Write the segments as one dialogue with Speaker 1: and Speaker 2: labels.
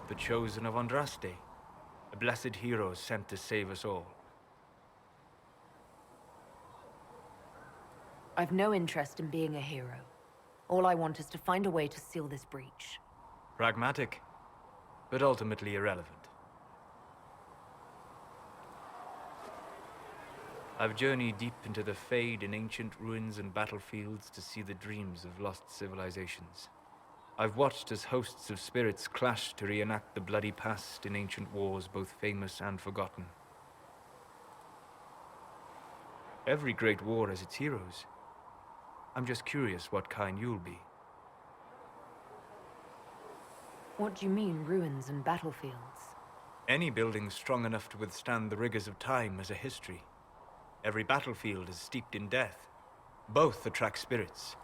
Speaker 1: The chosen of Andraste. A blessed hero sent to save us all.
Speaker 2: I've no interest in being a hero. All I want is to find a way to seal this breach.
Speaker 1: Pragmatic, but ultimately irrelevant. I've journeyed deep into the Fade in ancient ruins and battlefields to see the dreams of lost civilizations. I've watched as hosts of spirits clash to reenact the bloody past in ancient wars, both famous and forgotten. Every great war has its heroes. I'm just curious what kind you'll be.
Speaker 2: What do you mean, ruins and battlefields?
Speaker 1: Any building strong enough to withstand the rigors of time has a history. Every battlefield is steeped in death. Both attract spirits.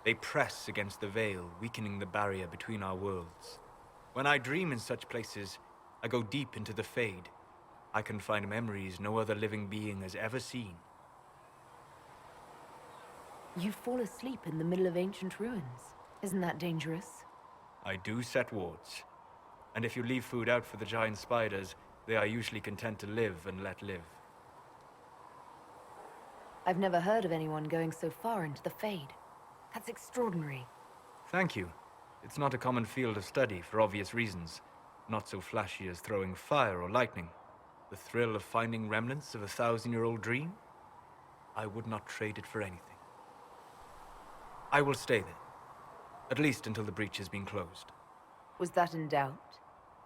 Speaker 1: They press against the veil, weakening the barrier between our worlds. When I dream in such places, I go deep into the Fade. I can find memories no other living being has ever seen.
Speaker 2: You fall asleep in the middle of ancient ruins. Isn't that dangerous?
Speaker 1: I do set wards. And if you leave food out for the giant spiders, they are usually content to live and let live.
Speaker 2: I've never heard of anyone going so far into the Fade. That's extraordinary.
Speaker 1: Thank you. It's not a common field of study for obvious reasons. Not so flashy as throwing fire or lightning. The thrill of finding remnants of a 1,000-year-old dream? I would not trade it for anything. I will stay there. At least until the breach has been closed.
Speaker 2: Was that in doubt?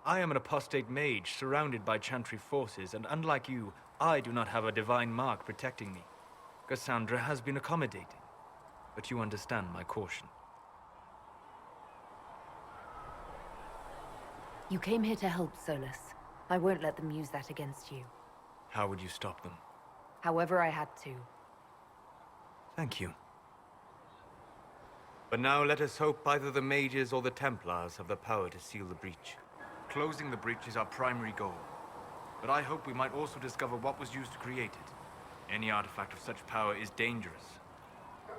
Speaker 1: I am an apostate mage surrounded by chantry forces, and unlike you, I do not have a divine mark protecting me. Cassandra has been accommodating, but you understand my caution.
Speaker 2: You came here to help, Solas. I won't let them use that against you.
Speaker 1: How would you stop them?
Speaker 2: However I had to.
Speaker 1: Thank you. But now let us hope either the mages or the Templars have the power to seal the breach. Closing the breach is our primary goal. But I hope we might also discover what was used to create it. Any artifact of such power is dangerous.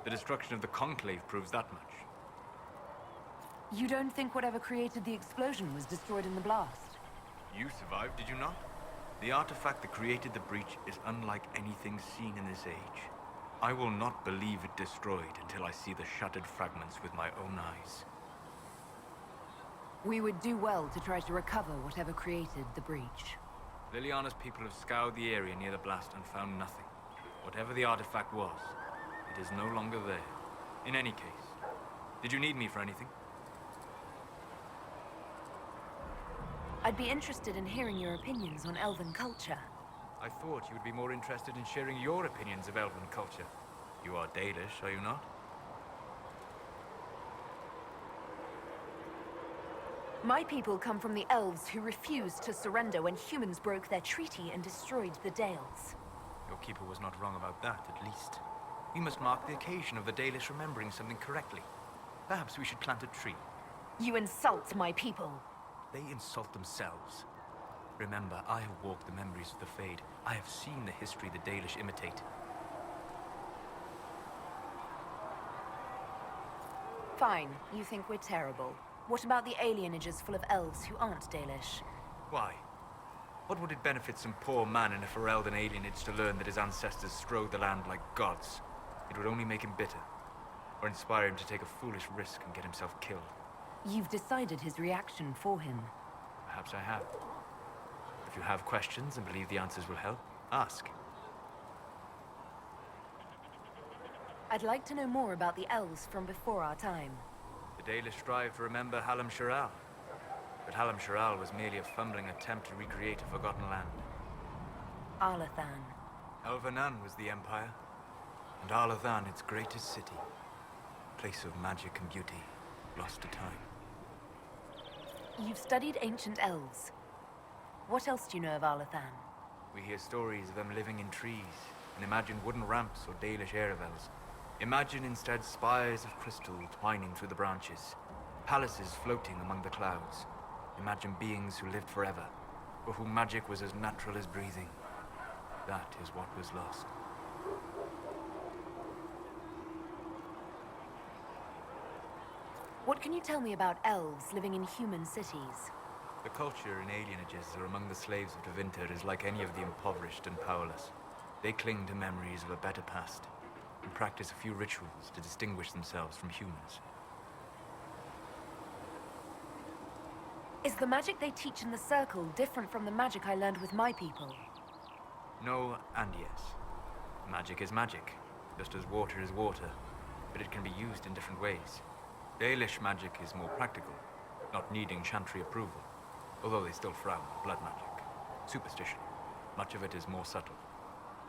Speaker 1: The destruction of the Conclave proves that much.
Speaker 2: You don't think whatever created the explosion was destroyed in the blast?
Speaker 1: You survived, did you not? The artifact that created the breach is unlike anything seen in this age. I will not believe it destroyed until I see the shattered fragments with my own eyes.
Speaker 2: We would do well to try to recover whatever created the breach.
Speaker 1: Liliana's people have scoured the area near the blast and found nothing. Whatever the artifact was, it is no longer there. In any case, did you need me for anything?
Speaker 2: I'd be interested in hearing your opinions on elven culture.
Speaker 1: I thought you would be more interested in sharing your opinions of elven culture. You are Dalish, are you not?
Speaker 2: My people come from the elves who refused to surrender when humans broke their treaty and destroyed the Dales.
Speaker 1: Your keeper was not wrong about that, at least. We must mark the occasion of the Dalish remembering something correctly. Perhaps we should plant a tree.
Speaker 2: You insult my people.
Speaker 1: They insult themselves. Remember, I have walked the memories of the Fade. I have seen the history the Dalish imitate.
Speaker 2: Fine, you think we're terrible. What about the alienages full of elves who aren't Dalish?
Speaker 1: Why? What would it benefit some poor man in a Ferelden alienage to learn that his ancestors strode the land like gods? It would only make him bitter, or inspire him to take a foolish risk and get himself killed.
Speaker 2: You've decided his reaction for him.
Speaker 1: Perhaps I have. If you have questions and believe the answers will help, ask.
Speaker 2: I'd like to know more about the elves from before our time.
Speaker 1: The Dalish strive to remember Hallam Shiral. But Hallam Shiral was merely a fumbling attempt to recreate a forgotten land.
Speaker 2: Arlathan.
Speaker 1: Elvanan was the empire, and Arlathan its greatest city. Place of magic and beauty, lost to time.
Speaker 2: You've studied ancient elves. What else do you know of Arlathan?
Speaker 1: We hear stories of them living in trees, and imagine wooden ramps or Dalish aeravels. Imagine instead spires of crystal twining through the branches, palaces floating among the clouds. Imagine beings who lived forever, for whom magic was as natural as breathing. That is what was lost.
Speaker 2: What can you tell me about elves living in human cities?
Speaker 1: The culture in alienages or among the slaves of Tevinter is like any of the impoverished and powerless. They cling to memories of a better past and practice a few rituals to distinguish themselves from humans.
Speaker 2: Is the magic they teach in the Circle different from the magic I learned with my people?
Speaker 1: No and yes. Magic is magic, just as water is water, but it can be used in different ways. Dalish magic is more practical, not needing chantry approval, although they still frown on blood magic. Superstition. Much of it is more subtle.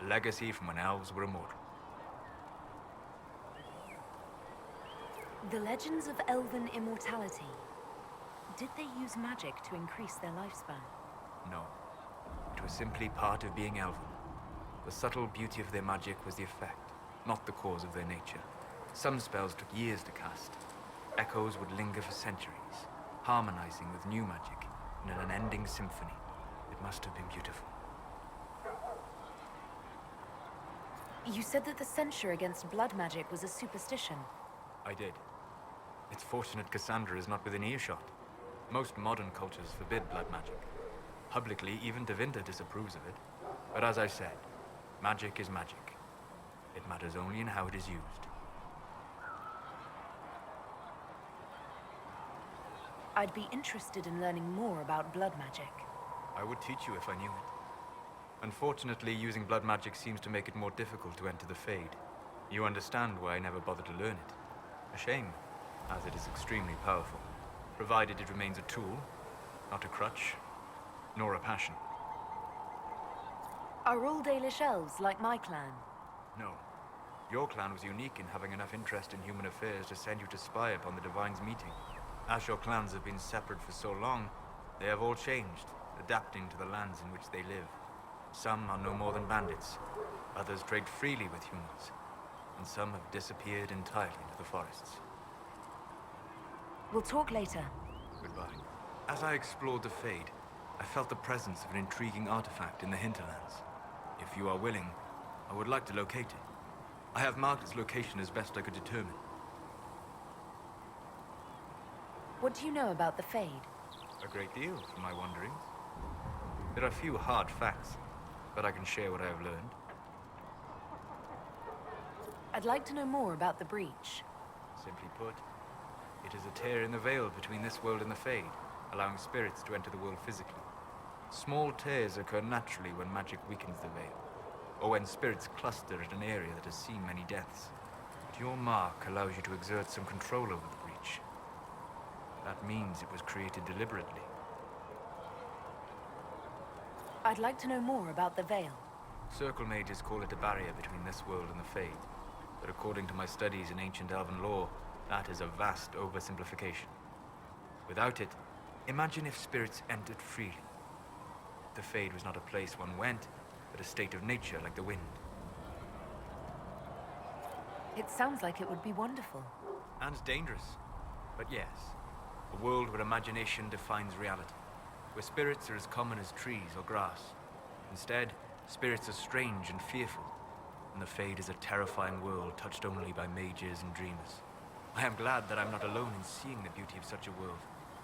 Speaker 1: A legacy from when elves were immortal.
Speaker 2: The legends of elven immortality. Did they use magic to increase their lifespan?
Speaker 1: No. It was simply part of being elven. The subtle beauty of their magic was the effect, not the cause of their nature. Some spells took years to cast. Echoes would linger for centuries, harmonizing with new magic in an unending symphony. It must have been beautiful.
Speaker 2: You said that the censure against blood magic was a superstition.
Speaker 1: I did. It's fortunate Cassandra is not within earshot. Most modern cultures forbid blood magic. Publicly, even Tevinter disapproves of it. But as I said, magic is magic. It matters only in how it is used.
Speaker 2: I'd be interested in learning more about blood magic.
Speaker 1: I would teach you if I knew it. Unfortunately, using blood magic seems to make it more difficult to enter the Fade. You understand why I never bothered to learn it. A shame, as it is extremely powerful, provided it remains a tool, not a crutch, nor a passion.
Speaker 2: Are all Dalish elves like my clan?
Speaker 1: No. Your clan was unique in having enough interest in human affairs to send you to spy upon the Divine's meeting. As your clans have been separate for so long, they have all changed, adapting to the lands in which they live. Some are no more than bandits, others trade freely with humans, and some have disappeared entirely into the forests.
Speaker 2: We'll talk later.
Speaker 1: Goodbye. As I explored the Fade, I felt the presence of an intriguing artifact in the hinterlands. If you are willing, I would like to locate it. I have marked its location as best I could determine.
Speaker 2: What do you know about the Fade?
Speaker 1: A great deal from my wanderings. There are few hard facts, but I can share what I have learned.
Speaker 2: I'd like to know more about the breach.
Speaker 1: Simply put, it is a tear in the veil between this world and the Fade, allowing spirits to enter the world physically. Small tears occur naturally when magic weakens the veil, or when spirits cluster at an area that has seen many deaths. But your mark allows you to exert some control over the breach. That means it was created deliberately.
Speaker 2: I'd like to know more about the veil.
Speaker 1: Circle mages call it a barrier between this world and the Fade, but according to my studies in ancient elven lore, that is a vast oversimplification. Without it, imagine if spirits entered freely. The Fade was not a place one went, but a state of nature like the wind.
Speaker 2: It sounds like it would be wonderful.
Speaker 1: And dangerous. But yes, a world where imagination defines reality, where spirits are as common as trees or grass. Instead, spirits are strange and fearful, and the Fade is a terrifying world touched only by mages and dreamers. I am glad that I'm not alone in seeing the beauty of such a world,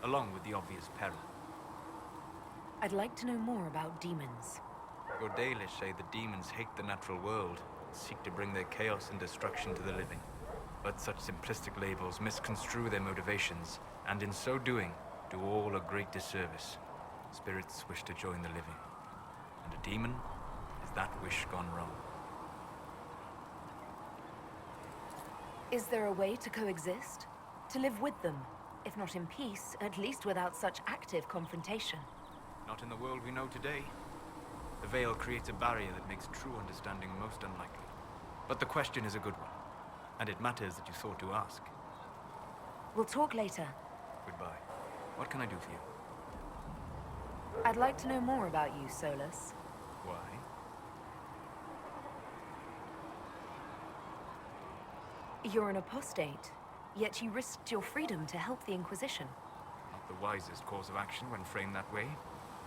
Speaker 1: along with the obvious peril.
Speaker 2: I'd like to know more about demons.
Speaker 1: Your Dalish say the demons hate the natural world, and seek to bring their chaos and destruction to the living. But such simplistic labels misconstrue their motivations, and in so doing, do all a great disservice. Spirits wish to join the living, and a demon is that wish gone wrong.
Speaker 2: Is there a way to coexist? To live with them? If not in peace, at least without such active confrontation.
Speaker 1: Not in the world we know today. The veil creates a barrier that makes true understanding most unlikely. But the question is a good one, and it matters that you thought to ask.
Speaker 2: We'll talk later.
Speaker 1: Goodbye. What can I do for you?
Speaker 2: I'd like to know more about you, Solas.
Speaker 1: Why?
Speaker 2: You're an apostate, yet you risked your freedom to help the Inquisition.
Speaker 1: Not the wisest course of action when framed that way.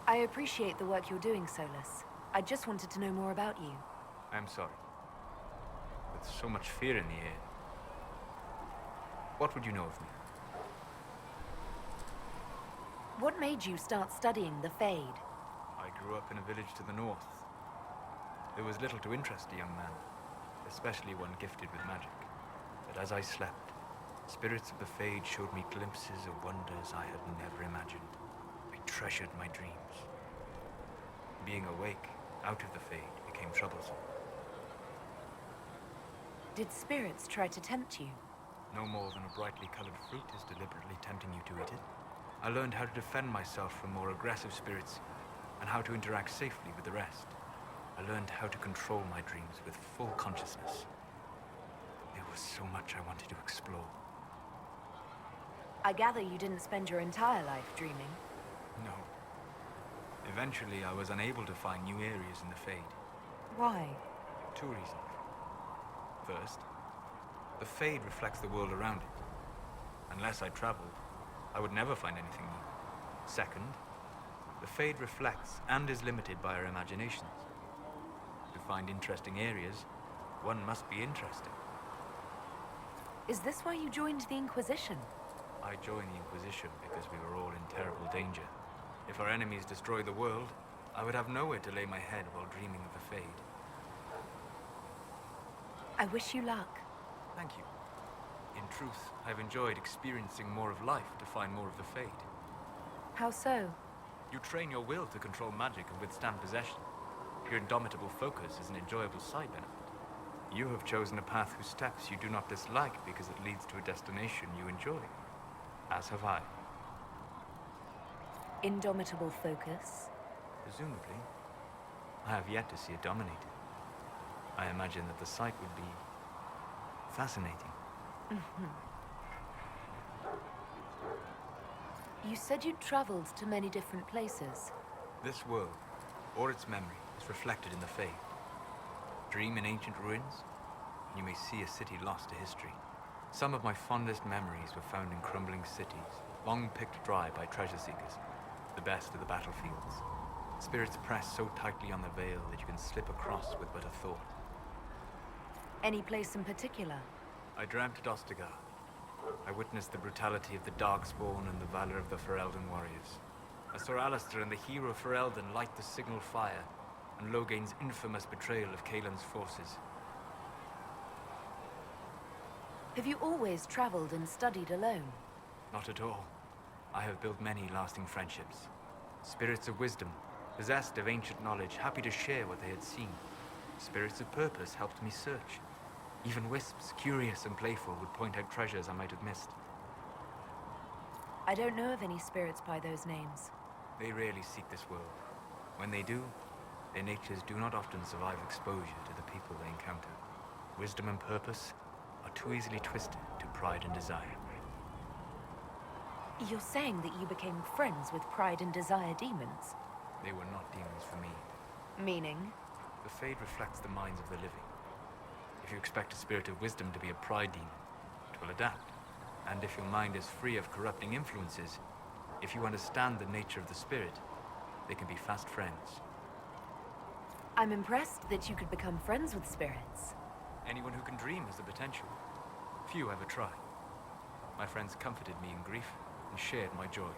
Speaker 2: I appreciate the work you're doing, Solas. I just wanted to know more about you.
Speaker 1: I'm sorry. With so much fear in the air. What would you know of me?
Speaker 2: What made you start studying the Fade?
Speaker 1: I grew up in a village to the north. There was little to interest a young man, especially one gifted with magic. But as I slept, spirits of the Fade showed me glimpses of wonders I had never imagined. I treasured my dreams. Being awake, out of the Fade, became troublesome.
Speaker 2: Did spirits try to tempt you?
Speaker 1: No more than a brightly colored fruit is deliberately tempting you to eat it. I learned how to defend myself from more aggressive spirits and how to interact safely with the rest. I learned how to control my dreams with full consciousness. There was so much I wanted to explore.
Speaker 2: I gather you didn't spend your entire life dreaming.
Speaker 1: No. Eventually, I was unable to find new areas in the Fade.
Speaker 2: Why?
Speaker 1: 2 reasons. First, the Fade reflects the world around it. Unless I traveled, I would never find anything new. Second, the Fade reflects and is limited by our imaginations. To find interesting areas, one must be interesting.
Speaker 2: Is this why you joined the Inquisition?
Speaker 1: I joined the Inquisition because we were all in terrible danger. If our enemies destroyed the world, I would have nowhere to lay my head while dreaming of the Fade.
Speaker 2: I wish you luck.
Speaker 1: Thank you. In truth, I've enjoyed experiencing more of life to find more of the Fade.
Speaker 2: How so?
Speaker 1: You train your will to control magic and withstand possession. Your indomitable focus is an enjoyable side benefit. You have chosen a path whose steps you do not dislike because it leads to a destination you enjoy. As have I.
Speaker 2: Indomitable focus?
Speaker 1: Presumably. I have yet to see it dominated. I imagine that the sight would be fascinating.
Speaker 2: You said you'd traveled to many different places.
Speaker 1: This world, or its memory, is reflected in the Fade. Dream in ancient ruins, and you may see a city lost to history. Some of my fondest memories were found in crumbling cities, long picked dry by treasure seekers, the best of the battlefields. Spirits press so tightly on the veil that you can slip across with but a thought.
Speaker 2: Any place in particular?
Speaker 1: I dreamt at Ostagar. I witnessed the brutality of the Darkspawn and the valor of the Ferelden warriors. I saw Alistair and the hero Ferelden light the signal fire, and Logain's infamous betrayal of Kaelin's forces.
Speaker 2: Have you always traveled and studied alone?
Speaker 1: Not at all. I have built many lasting friendships. Spirits of wisdom, possessed of ancient knowledge, happy to share what they had seen. Spirits of purpose helped me search. Even wisps, curious and playful, would point out treasures I might have missed.
Speaker 2: I don't know of any spirits by those names.
Speaker 1: They rarely seek this world. When they do, their natures do not often survive exposure to the people they encounter. Wisdom and purpose are too easily twisted to pride and desire.
Speaker 2: You're saying that you became friends with pride and desire demons?
Speaker 1: They were not demons for me.
Speaker 2: Meaning?
Speaker 1: The Fade reflects the minds of the living. If you expect a spirit of wisdom to be a pride demon, it will adapt. And if your mind is free of corrupting influences, if you understand the nature of the spirit, they can be fast friends.
Speaker 2: I'm impressed that you could become friends with spirits.
Speaker 1: Anyone who can dream has the potential. Few ever try. My friends comforted me in grief and shared my joy.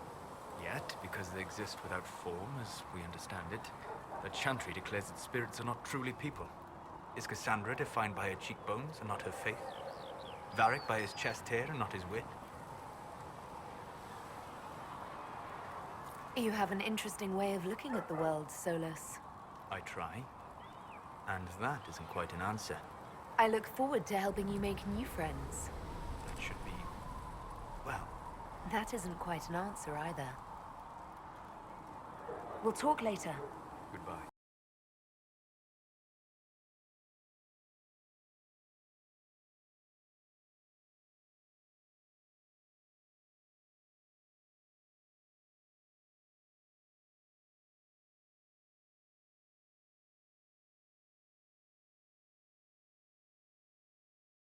Speaker 1: Yet, because they exist without form, as we understand it, the Chantry declares that spirits are not truly people. Is Cassandra defined by her cheekbones and not her faith? Varric by his chest hair and not his wit?
Speaker 2: You have an interesting way of looking at the world, Solas.
Speaker 1: I try. And that isn't quite an answer.
Speaker 2: I look forward to helping you make new friends.
Speaker 1: That should be... well...
Speaker 2: That isn't quite an answer either. We'll talk later.
Speaker 1: Goodbye.